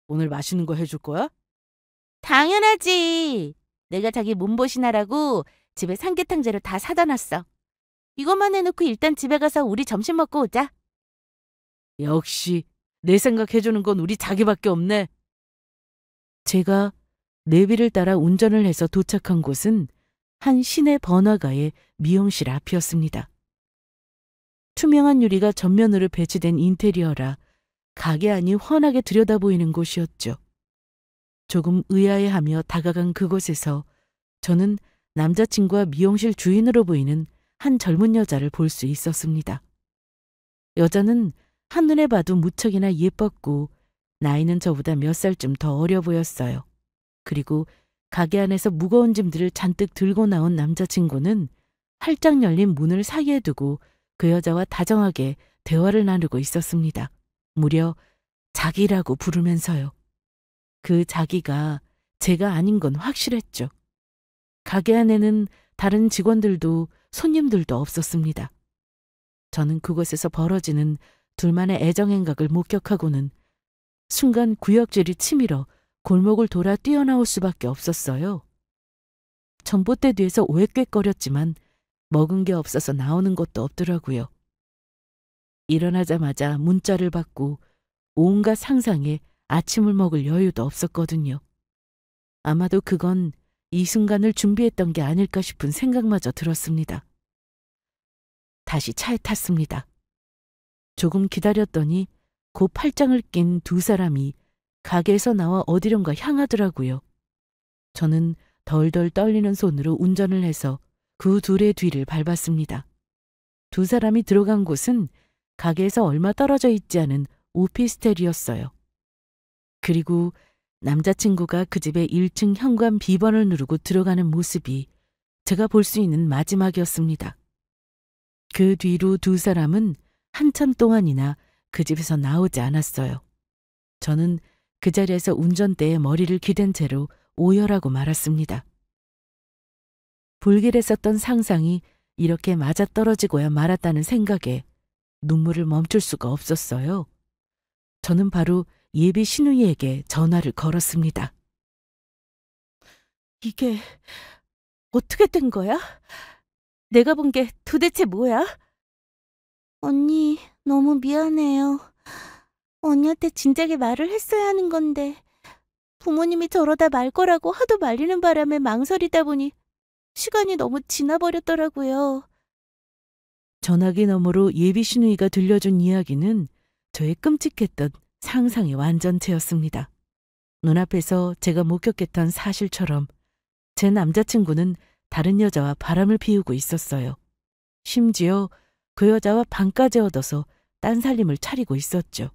오늘 맛있는 거 해줄 거야? 당연하지. 내가 자기 몸보신하라고 집에 삼계탕 재료 다 사다 놨어. 이것만 해놓고 일단 집에 가서 우리 점심 먹고 오자. 역시 내 생각 해주는 건 우리 자기밖에 없네. 제가 내비를 따라 운전을 해서 도착한 곳은 한 시내 번화가의 미용실 앞이었습니다. 투명한 유리가 전면으로 배치된 인테리어라 가게 안이 훤하게 들여다보이는 곳이었죠. 조금 의아해하며 다가간 그곳에서 저는 남자친구와 미용실 주인으로 보이는 한 젊은 여자를 볼 수 있었습니다. 여자는 한눈에 봐도 무척이나 예뻤고 나이는 저보다 몇 살쯤 더 어려 보였어요. 그리고 가게 안에서 무거운 짐들을 잔뜩 들고 나온 남자친구는 활짝 열린 문을 사이에 두고 그 여자와 다정하게 대화를 나누고 있었습니다. 무려 자기라고 부르면서요. 그 자기가 제가 아닌 건 확실했죠. 가게 안에는 다른 직원들도 손님들도 없었습니다. 저는 그곳에서 벌어지는 둘만의 애정행각을 목격하고는 순간 구역질이 치밀어 골목을 돌아 뛰어나올 수밖에 없었어요. 전봇대 뒤에서 오액꾀거렸지만 먹은 게 없어서 나오는 것도 없더라고요. 일어나자마자 문자를 받고 온갖 상상에 아침을 먹을 여유도 없었거든요. 아마도 그건 이 순간을 준비했던 게 아닐까 싶은 생각마저 들었습니다. 다시 차에 탔습니다. 조금 기다렸더니 그 팔짱을 낀 두 사람이 가게에서 나와 어디론가 향하더라고요. 저는 덜덜 떨리는 손으로 운전을 해서 그 둘의 뒤를 밟았습니다. 두 사람이 들어간 곳은 가게에서 얼마 떨어져 있지 않은 오피스텔이었어요. 그리고 남자친구가 그 집의 1층 현관 비번을 누르고 들어가는 모습이 제가 볼 수 있는 마지막이었습니다. 그 뒤로 두 사람은 한참 동안이나 그 집에서 나오지 않았어요. 저는 그 자리에서 운전대에 머리를 기댄 채로 오열하고 말았습니다. 불길했었던 상상이 이렇게 맞아떨어지고야 말았다는 생각에 눈물을 멈출 수가 없었어요. 저는 바로 예비 신우이에게 전화를 걸었습니다. 이게 어떻게 된 거야? 내가 본 게 도대체 뭐야? 언니, 너무 미안해요. 언니한테 진작에 말을 했어야 하는 건데 부모님이 저러다 말 거라고 하도 말리는 바람에 망설이다 보니 시간이 너무 지나버렸더라고요. 전화기 너머로 예비 신우이가 들려준 이야기는 저의 끔찍했던 상상의 완전체였습니다. 눈앞에서 제가 목격했던 사실처럼 제 남자친구는 다른 여자와 바람을 피우고 있었어요. 심지어 그 여자와 방까지 얻어서 딴살림을 차리고 있었죠.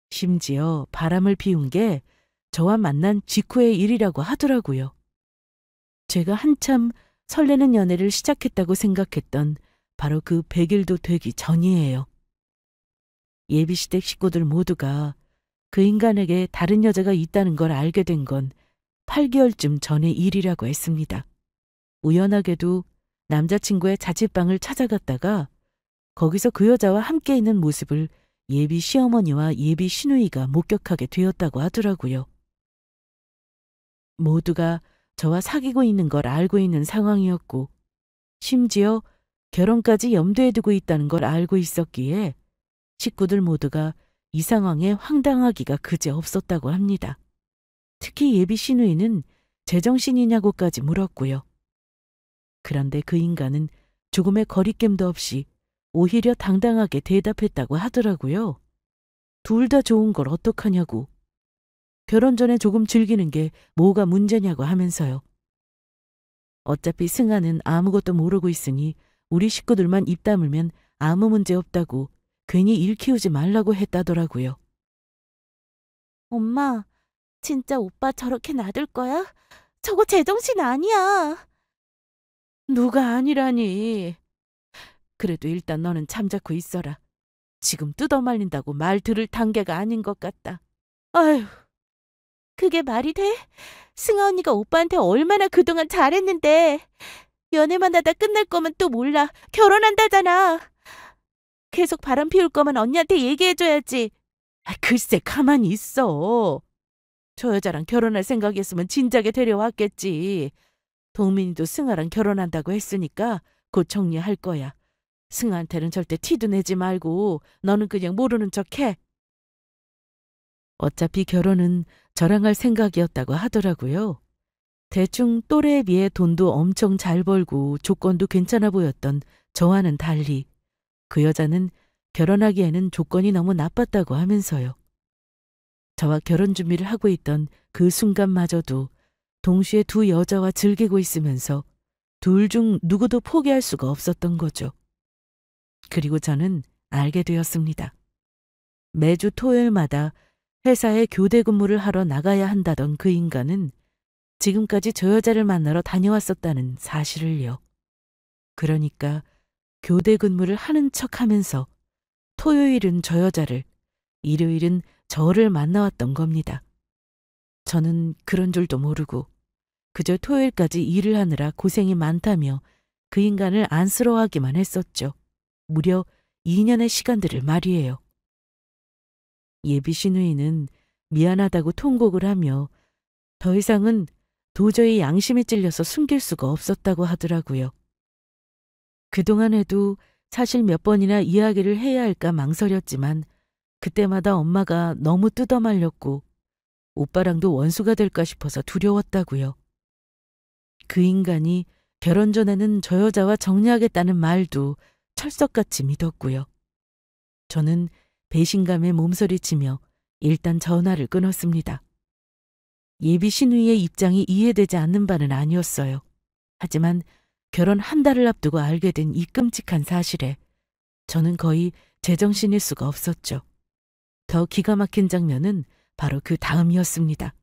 심지어 바람을 피운 게 저와 만난 직후의 일이라고 하더라고요. 제가 한참 설레는 연애를 시작했다고 생각했던 바로 그 100일도 되기 전이에요. 예비시댁 식구들 모두가 그 인간에게 다른 여자가 있다는 걸 알게 된 건 8개월쯤 전의 일이라고 했습니다. 우연하게도 남자친구의 자취방을 찾아갔다가 거기서 그 여자와 함께 있는 모습을 예비 시어머니와 예비 시누이가 목격하게 되었다고 하더라고요. 모두가 저와 사귀고 있는 걸 알고 있는 상황이었고 심지어 결혼까지 염두에 두고 있다는 걸 알고 있었기에 식구들 모두가 이 상황에 황당하기가 그지없었다고 합니다. 특히 예비 시누이는 제정신이냐고까지 물었고요. 그런데 그 인간은 조금의 거리낌도 없이 오히려 당당하게 대답했다고 하더라고요. 둘 다 좋은 걸 어떡하냐고. 결혼 전에 조금 즐기는 게 뭐가 문제냐고 하면서요. 어차피 승아는 아무것도 모르고 있으니 우리 식구들만 입 다물면 아무 문제 없다고 괜히 일 키우지 말라고 했다더라고요. 엄마, 진짜 오빠 저렇게 놔둘 거야? 저거 제정신 아니야. 누가 아니라니. 그래도 일단 너는 잠자코 있어라. 지금 뜯어말린다고 말 들을 단계가 아닌 것 같다. 아휴. 그게 말이 돼? 승아 언니가 오빠한테 얼마나 그동안 잘했는데. 연애만 하다 끝날 거면 또 몰라. 결혼한다잖아. 계속 바람 피울 거면 언니한테 얘기해줘야지. 글쎄 가만히 있어. 저 여자랑 결혼할 생각이었으면 진작에 데려왔겠지. 동민이도 승아랑 결혼한다고 했으니까 곧 정리할 거야. 승아한테는 절대 티도 내지 말고 너는 그냥 모르는 척해. 어차피 결혼은 저랑 할 생각이었다고 하더라고요. 대충 또래에 비해 돈도 엄청 잘 벌고 조건도 괜찮아 보였던 저와는 달리 그 여자는 결혼하기에는 조건이 너무 나빴다고 하면서요. 저와 결혼 준비를 하고 있던 그 순간마저도 동시에 두 여자와 즐기고 있으면서 둘 중 누구도 포기할 수가 없었던 거죠. 그리고 저는 알게 되었습니다. 매주 토요일마다 회사에 교대 근무를 하러 나가야 한다던 그 인간은 지금까지 저 여자를 만나러 다녀왔었다는 사실을요. 그러니까 교대 근무를 하는 척하면서 토요일은 저 여자를, 일요일은 저를 만나왔던 겁니다. 저는 그런 줄도 모르고 그저 토요일까지 일을 하느라 고생이 많다며 그 인간을 안쓰러워하기만 했었죠. 무려 2년의 시간들을 말이에요. 예비 시누이는 미안하다고 통곡을 하며 더 이상은 도저히 양심에 찔려서 숨길 수가 없었다고 하더라고요. 그동안에도 사실 몇 번이나 이야기를 해야 할까 망설였지만 그때마다 엄마가 너무 뜯어말렸고 오빠랑도 원수가 될까 싶어서 두려웠다고요. 그 인간이 결혼 전에는 저 여자와 정리하겠다는 말도 철석같이 믿었고요. 저는 배신감에 몸서리치며 일단 전화를 끊었습니다. 예비 시누이의 입장이 이해되지 않는 바는 아니었어요. 하지만 결혼 한 달을 앞두고 알게 된 이 끔찍한 사실에 저는 거의 제정신일 수가 없었죠. 더 기가 막힌 장면은 바로 그 다음이었습니다.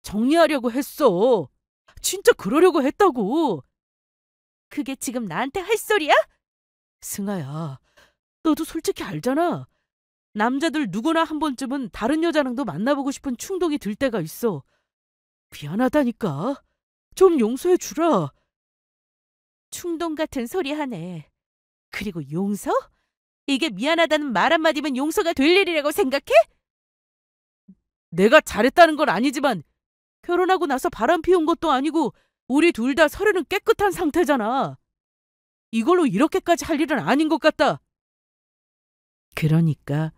정리하려고 했어. 진짜 그러려고 했다고. 그게 지금 나한테 할 소리야? 승아야, 너도 솔직히 알잖아. 남자들 누구나 한 번쯤은 다른 여자랑도 만나보고 싶은 충동이 들 때가 있어. 미안하다니까. 좀 용서해 주라. 충동 같은 소리 하네. 그리고 용서? 이게 미안하다는 말 한마디면 용서가 될 일이라고 생각해? 내가 잘했다는 건 아니지만 결혼하고 나서 바람 피운 것도 아니고 우리 둘 다 서류는 깨끗한 상태잖아. 이걸로 이렇게까지 할 일은 아닌 것 같다. 그러니까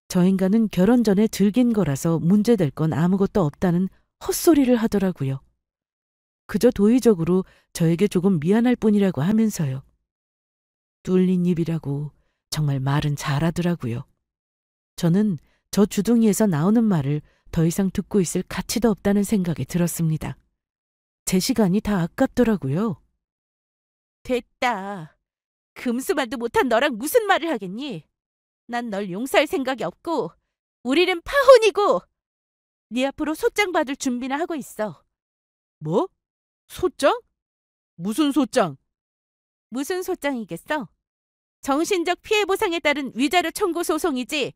저 인간은 결혼 전에 즐긴 거라서 문제될 건 아무것도 없다는 헛소리를 하더라고요. 그저 도의적으로 저에게 조금 미안할 뿐이라고 하면서요. 뚫린 입이라고 정말 말은 잘하더라고요. 저는 저 주둥이에서 나오는 말을 더 이상 듣고 있을 가치도 없다는 생각이 들었습니다. 제 시간이 다 아깝더라고요. 됐다. 금수말도 못한 너랑 무슨 말을 하겠니? 난 널 용서할 생각이 없고 우리는 파혼이고 네 앞으로 소장 받을 준비나 하고 있어. 뭐? 소장? 무슨 소장? 무슨 소장이겠어? 정신적 피해 보상에 따른 위자료 청구 소송이지.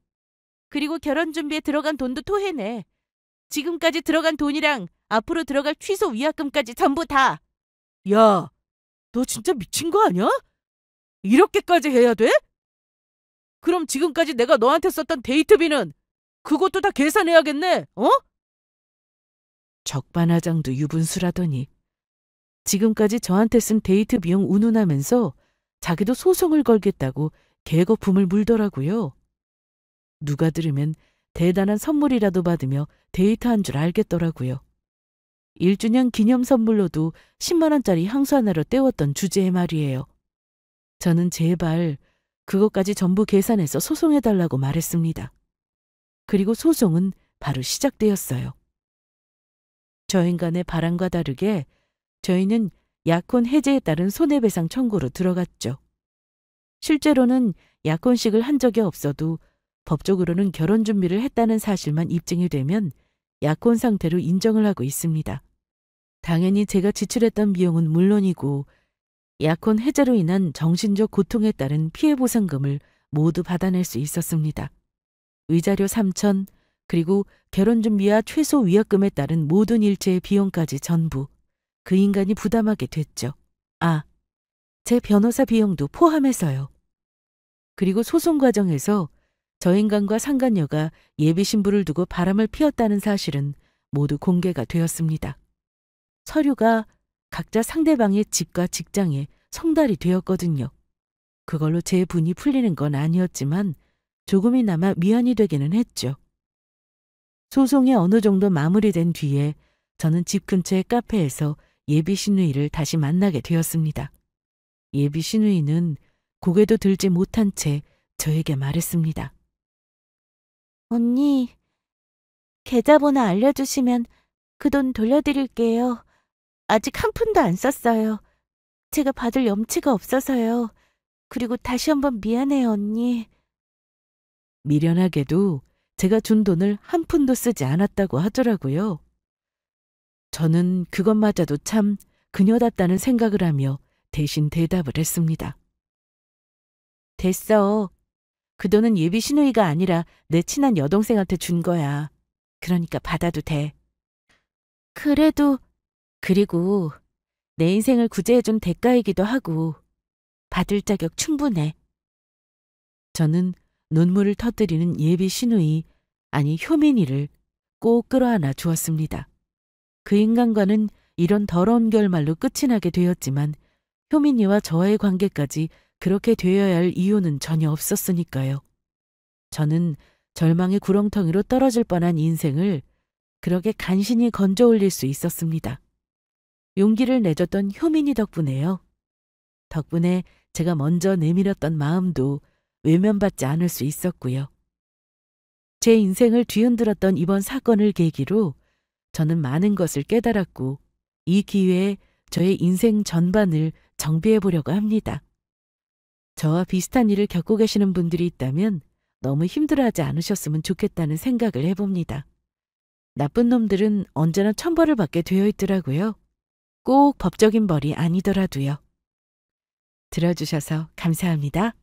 그리고 결혼 준비에 들어간 돈도 토해내. 지금까지 들어간 돈이랑 앞으로 들어갈 취소 위약금까지 전부 다. 야, 너 진짜 미친 거 아니야? 이렇게까지 해야 돼? 그럼 지금까지 내가 너한테 썼던 데이트비는 그것도 다 계산해야겠네, 어? 적반하장도 유분수라더니 지금까지 저한테 쓴 데이트 비용 운운하면서 자기도 소송을 걸겠다고 개거품을 물더라고요. 누가 들으면 대단한 선물이라도 받으며 데이트한 줄 알겠더라고요. 1주년 기념 선물로도 10만 원짜리 향수 하나로 때웠던 주제에 말이에요. 저는 제발 그것까지 전부 계산해서 소송해달라고 말했습니다. 그리고 소송은 바로 시작되었어요. 저 인간의 바람과 다르게 저희는 약혼 해제에 따른 손해배상 청구로 들어갔죠. 실제로는 약혼식을 한 적이 없어도 법적으로는 결혼 준비를 했다는 사실만 입증이 되면 약혼 상태로 인정을 하고 있습니다. 당연히 제가 지출했던 비용은 물론이고 약혼 해제로 인한 정신적 고통에 따른 피해 보상금을 모두 받아낼 수 있었습니다. 위자료 3천, 그리고 결혼 준비와 최소 위약금에 따른 모든 일체의 비용까지 전부 그 인간이 부담하게 됐죠. 아, 제 변호사 비용도 포함해서요. 그리고 소송 과정에서 저 인간과 상간녀가 예비 신부를 두고 바람을 피웠다는 사실은 모두 공개가 되었습니다. 서류가 각자 상대방의 집과 직장에 성달이 되었거든요. 그걸로 제 분이 풀리는 건 아니었지만 조금이나마 미안이 되기는 했죠. 소송이 어느 정도 마무리된 뒤에 저는 집 근처의 카페에서 예비 시누이를 다시 만나게 되었습니다. 예비 시누이는 고개도 들지 못한 채 저에게 말했습니다. 언니, 계좌번호 알려주시면 그 돈 돌려드릴게요. 아직 한 푼도 안 썼어요. 제가 받을 염치가 없어서요. 그리고 다시 한번 미안해요, 언니. 미련하게도 제가 준 돈을 한 푼도 쓰지 않았다고 하더라고요. 저는 그것마저도 참 그녀답다는 생각을 하며 대신 대답을 했습니다. 됐어. 그 돈은 예비 시누이가 아니라 내 친한 여동생한테 준 거야. 그러니까 받아도 돼. 그리고 내 인생을 구제해준 대가이기도 하고 받을 자격 충분해. 저는 눈물을 터뜨리는 예비 시누이, 아니 효민이를 꼭 끌어안아 주었습니다. 그 인간과는 이런 더러운 결말로 끝이 나게 되었지만 효민이와 저와의 관계까지 그렇게 되어야 할 이유는 전혀 없었으니까요. 저는 절망의 구렁텅이로 떨어질 뻔한 인생을 그렇게 간신히 건져 올릴 수 있었습니다. 용기를 내줬던 효민이 덕분에요. 덕분에 제가 먼저 내밀었던 마음도 외면받지 않을 수 있었고요. 제 인생을 뒤흔들었던 이번 사건을 계기로 저는 많은 것을 깨달았고 이 기회에 저의 인생 전반을 정비해 보려고 합니다. 저와 비슷한 일을 겪고 계시는 분들이 있다면 너무 힘들어하지 않으셨으면 좋겠다는 생각을 해봅니다. 나쁜 놈들은 언제나 천벌을 받게 되어 있더라고요. 꼭 법적인 벌이 아니더라도요. 들어주셔서 감사합니다.